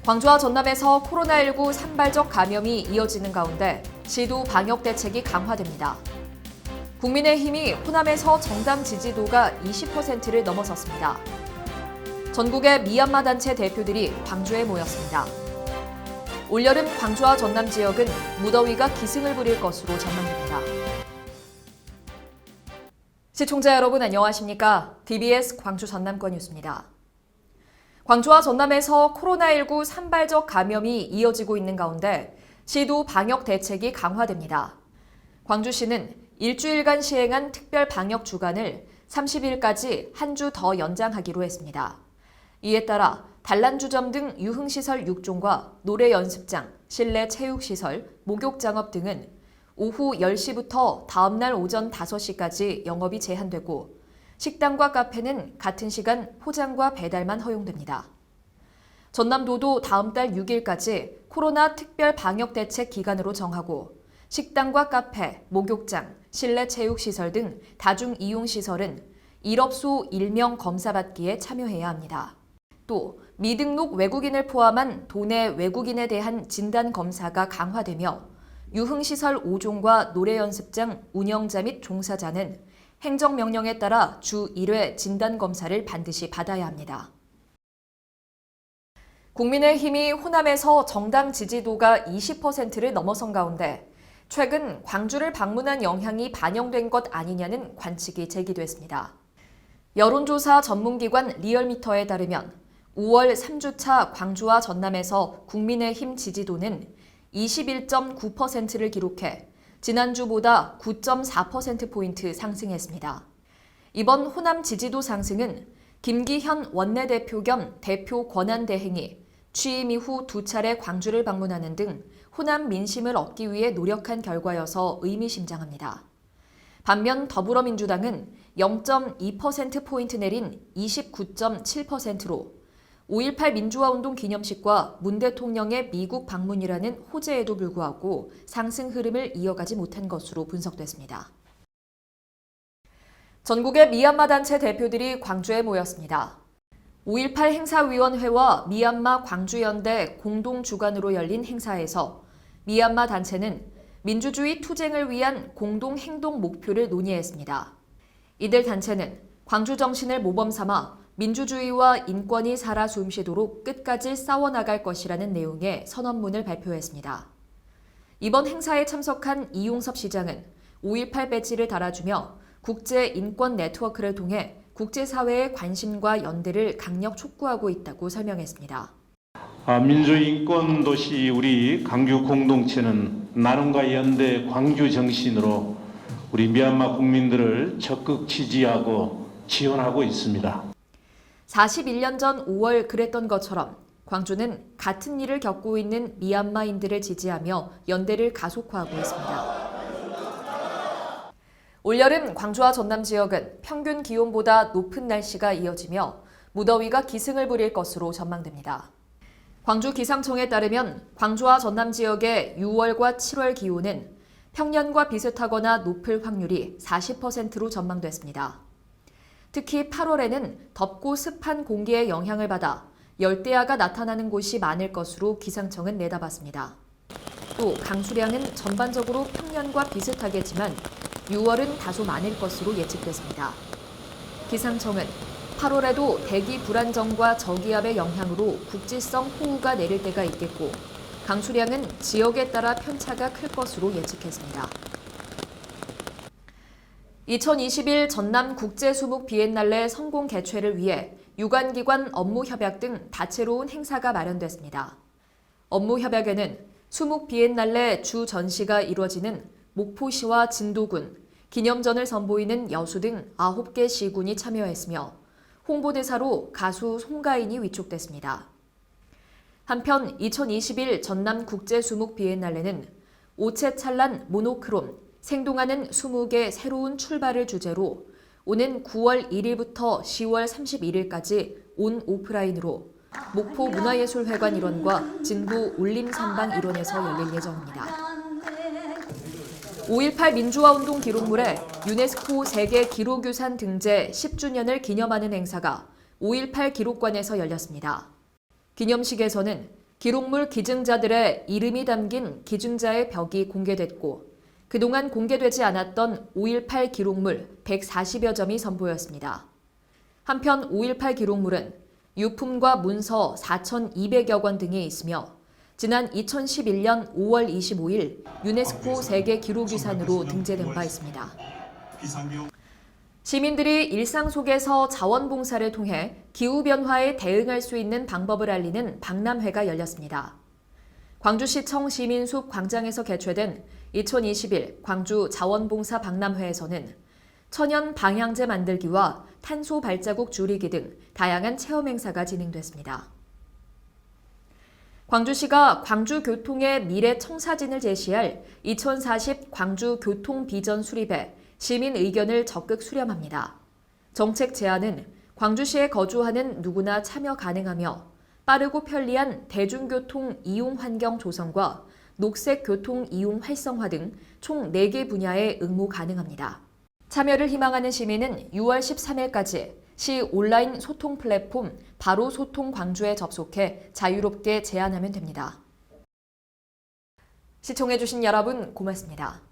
광주와 전남에서 코로나19 산발적 감염이 이어지는 가운데 시도 방역 대책이 강화됩니다. 국민의힘이 호남에서 정당 지지도가 20%를 넘어섰습니다. 전국의 미얀마 단체 대표들이 광주에 모였습니다. 올여름 광주와 전남 지역은 무더위가 기승을 부릴 것으로 전망됩니다. 시청자 여러분 안녕하십니까? DBS 광주 전남권 뉴스입니다. 광주와 전남에서 코로나19 산발적 감염이 이어지고 있는 가운데 시도 방역 대책이 강화됩니다. 광주시는 일주일간 시행한 특별 방역 주간을 30일까지 한 주 더 연장하기로 했습니다. 이에 따라 단란주점 등 유흥시설 6종과 노래 연습장, 실내 체육시설, 목욕장업 등은 오후 10시부터 다음날 오전 5시까지 영업이 제한되고 식당과 카페는 같은 시간 포장과 배달만 허용됩니다. 전남도도 다음 달 6일까지 코로나 특별 방역 대책 기간으로 정하고 식당과 카페, 목욕장, 실내 체육시설 등 다중 이용시설은 일업소 1명 검사받기에 참여해야 합니다. 또 미등록 외국인을 포함한 도내 외국인에 대한 진단검사가 강화되며 유흥시설 5종과 노래연습장 운영자 및 종사자는 행정명령에 따라 주 1회 진단검사를 반드시 받아야 합니다. 국민의힘이 호남에서 정당 지지도가 20%를 넘어선 가운데 최근 광주를 방문한 영향이 반영된 것 아니냐는 관측이 제기됐습니다. 여론조사 전문기관 리얼미터에 따르면 5월 3주차 광주와 전남에서 국민의힘 지지도는 21.9%를 기록해 지난주보다 9.4%포인트 상승했습니다. 이번 호남 지지도 상승은 김기현 원내대표 겸 대표 권한대행이 취임 이후 2차례 광주를 방문하는 등 호남 민심을 얻기 위해 노력한 결과여서 의미심장합니다. 반면 더불어민주당은 0.2%포인트 내린 29.7%로 5.18 민주화운동 기념식과 문 대통령의 미국 방문이라는 호재에도 불구하고 상승 흐름을 이어가지 못한 것으로 분석됐습니다. 전국의 미얀마 단체 대표들이 광주에 모였습니다. 5.18 행사위원회와 미얀마 광주연대 공동 주관으로 열린 행사에서 미얀마 단체는 민주주의 투쟁을 위한 공동 행동 목표를 논의했습니다. 이들 단체는 광주 정신을 모범 삼아 민주주의와 인권이 살아 숨쉬도록 끝까지 싸워나갈 것이라는 내용의 선언문을 발표했습니다. 이번 행사에 참석한 이용섭 시장은 5.18 배지를 달아주며 국제인권 네트워크를 통해 국제사회의 관심과 연대를 강력 촉구하고 있다고 설명했습니다. 민주인권도시 우리 광주 공동체는 나눔과 연대 광주 정신으로 우리 미얀마 국민들을 적극 지지하고 지원하고 있습니다. 41년 전 5월 그랬던 것처럼 광주는 같은 일을 겪고 있는 미얀마인들을 지지하며 연대를 가속화하고 있습니다. 올여름 광주와 전남 지역은 평균 기온보다 높은 날씨가 이어지며 무더위가 기승을 부릴 것으로 전망됩니다. 광주 기상청에 따르면 광주와 전남 지역의 6월과 7월 기온은 평년과 비슷하거나 높을 확률이 40%로 전망됐습니다. 특히 8월에는 덥고 습한 공기의 영향을 받아 열대야가 나타나는 곳이 많을 것으로 기상청은 내다봤습니다. 또 강수량은 전반적으로 평년과 비슷하겠지만 6월은 다소 많을 것으로 예측됐습니다. 기상청은 8월에도 대기 불안정과 저기압의 영향으로 국지성 호우가 내릴 때가 있겠고 강수량은 지역에 따라 편차가 클 것으로 예측했습니다. 2021 전남 국제수묵 비엔날레 성공 개최를 위해 유관기관 업무협약 등 다채로운 행사가 마련됐습니다. 업무협약에는 수묵 비엔날레 주 전시가 이루어지는 목포시와 진도군, 기념전을 선보이는 여수 등 9개 시군이 참여했으며 홍보대사로 가수 송가인이 위촉됐습니다. 한편 2021 전남 국제수묵 비엔날레는 오체찬란 모노크롬, 생동하는 수묵의 새로운 출발을 주제로 오는 9월 1일부터 10월 31일까지 온 오프라인으로 목포 문화예술회관 일원과 진도 울림산방 일원에서 열릴 예정입니다. 5.18 민주화운동 기록물에 유네스코 세계 기록유산 등재 10주년을 기념하는 행사가 5.18 기록관에서 열렸습니다. 기념식에서는 기록물 기증자들의 이름이 담긴 기증자의 벽이 공개됐고 그동안 공개되지 않았던 5.18 기록물 140여 점이 선보였습니다. 한편 5.18 기록물은 유품과 문서 4,200여 권 등이 있으며 지난 2011년 5월 25일 유네스코 세계 기록유산으로 등재된 바 있습니다. 시민들이 일상 속에서 자원봉사를 통해 기후변화에 대응할 수 있는 방법을 알리는 박람회가 열렸습니다. 광주시청 시민숲 광장에서 개최된 2021 광주 자원봉사 박람회에서는 천연 방향제 만들기와 탄소 발자국 줄이기 등 다양한 체험 행사가 진행됐습니다. 광주시가 광주 교통의 미래 청사진을 제시할 2040 광주 교통 비전 수립에 시민 의견을 적극 수렴합니다. 정책 제안은 광주시에 거주하는 누구나 참여 가능하며 빠르고 편리한 대중교통 이용 환경 조성과 녹색 교통 이용 활성화 등 총 4개 분야에 응모 가능합니다. 참여를 희망하는 시민은 6월 13일까지 시 온라인 소통 플랫폼 바로 소통 광주에 접속해 자유롭게 제안하면 됩니다. 시청해주신 여러분 고맙습니다.